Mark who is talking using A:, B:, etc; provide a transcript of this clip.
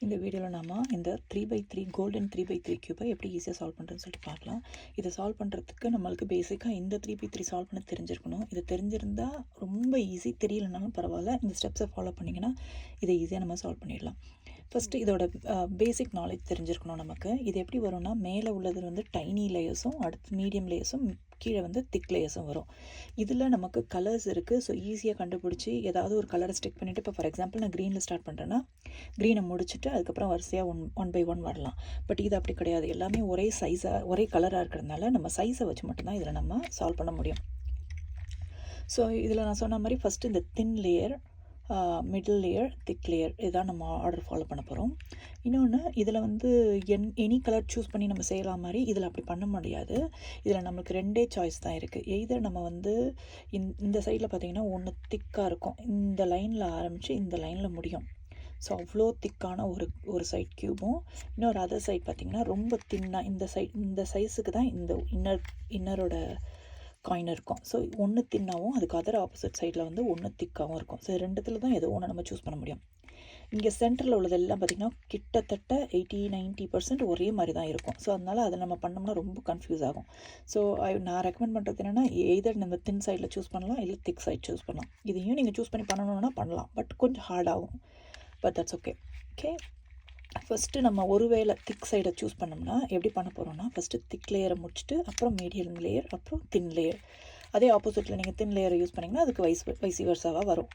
A: இந்த வீடியோவில் நாம இந்த 3x3 கோல்டன் 3x3 கியூபை எப்படி ஈஸியாக சால்வ் பண்ணுறதுன்னு சொல்லிட்டு பார்க்கலாம். இதை சால்வ் பண்ணுறதுக்கு நம்மளுக்கு பேசிக்காக இந்த 3x3 சால்வ் பண்ண தெரிஞ்சிருக்கணும். இது தெரிஞ்சிருந்தால் ரொம்ப ஈஸி, தெரியலனாலும் பரவாயில்ல, இந்த ஸ்டெப்ஸை ஃபாலோ பண்ணிங்கன்னா இதை ஈஸியாக நம்ம சால்வ் பண்ணிடலாம். ஃபஸ்ட்டு இதோட பேசிக் நாலேஜ் தெரிஞ்சிருக்கணும் நமக்கு. இது எப்படி வரும்னா, மேலே உள்ளது வந்து டைனி லேயர்ஸும், அடுத்து மீடியம் லேயர்ஸும், கீழே வந்து திக் லேயர்ஸும் வரும். இதில் நமக்கு கலர்ஸ் இருக்குது. ஸோ ஈஸியாக கண்டுபிடிச்சி ஏதாவது ஒரு கலரை ஸ்டிக் பண்ணிவிட்டு, இப்போ ஃபார் எக்ஸாம்பிள் நான் க்ரீனில் ஸ்டார்ட் பண்ணுறேன்னா க்ரீனை முடிச்சுட்டு அதுக்கப்புறம் வரிசையாக ஒன் பை ஒன் வரலாம். பட் இது அப்படி கிடையாது. எல்லாமே ஒரே சைஸாக ஒரே கலராக இருக்கிறதுனால நம்ம சைஸை வச்சு மட்டும்தான் இதில் நம்ம சால்வ் பண்ண முடியும். ஸோ இதில் நான் சொன்ன மாதிரி ஃபஸ்ட்டு இந்த thin layer, middle layer, thick layer, இதுதான் நம்ம ஆர்டர் ஃபாலோ பண்ண போகிறோம். இன்னொன்று, இதில் வந்து எனி கலர் சூஸ் பண்ணி நம்ம செய்யலாம் மாதிரி இதில் அப்படி பண்ண முடியாது. இதில் நம்மளுக்கு ரெண்டே சாய்ஸ் தான் இருக்குது. எய்தர் நம்ம வந்து இந்த சைடில் பார்த்திங்கன்னா ஒன்று திக்காக இருக்கும், இந்த லைனில் ஆரம்பித்து இந்த லைனில் முடியும். ஸோ அவ்வளோ திக்கான ஒரு சைட் க்யூபும், இன்னொரு அதர் சைட் பார்த்திங்கன்னா ரொம்ப தின்னாக இந்த சைஸுக்கு தான் இந்த இன்னரோட காயின் இருக்கும். ஸோ ஒன்று தின்னாகவும் அதுக்கு அதர் ஆப்போசிட் சைடில் வந்து ஒன்று திக்காகவும் இருக்கும். ஸோ ரெண்டுத்தில் தான் ஏதோ ஒன்று நம்ம சூஸ் பண்ண முடியும். இங்கே சென்டரில் உள்ளதெல்லாம் பார்த்திங்கன்னா கிட்டத்தட்ட 80-90% ஒரே மாதிரி தான் இருக்கும். ஸோ அதனால் அதை நம்ம பண்ணோம்னா ரொம்ப கன்ஃபியூஸ் ஆகும். ஸோ நான் ரெக்கமெண்ட் பண்ணுறது என்னென்னா, எய்தர் நம்ம தின் சைடில் சூஸ் பண்ணலாம், இல்லை திக் சைட் சூஸ் பண்ணலாம். இதையும் நீங்கள் சூஸ் பண்ணி பண்ணணுன்னா பண்ணலாம், பட் கொஞ்சம் ஹார்டாகும். But that's okay. ஃபஸ்ட்டு நம்ம ஒருவேளை திக் சைடை சூஸ் பண்ணோம்னா எப்படி பண்ண போகிறோம்னா, ஃபஸ்ட்டு திக் லேயரை முடிச்சுட்டு அப்புறம் மீடியம் லேயர், அப்புறம் தின் லேயர். அதே ஆப்போசிட்டில் நீங்கள் தின் லேயரை யூஸ் பண்ணிங்கன்னா அதுக்கு வைசி வர்சாவாக வரும்.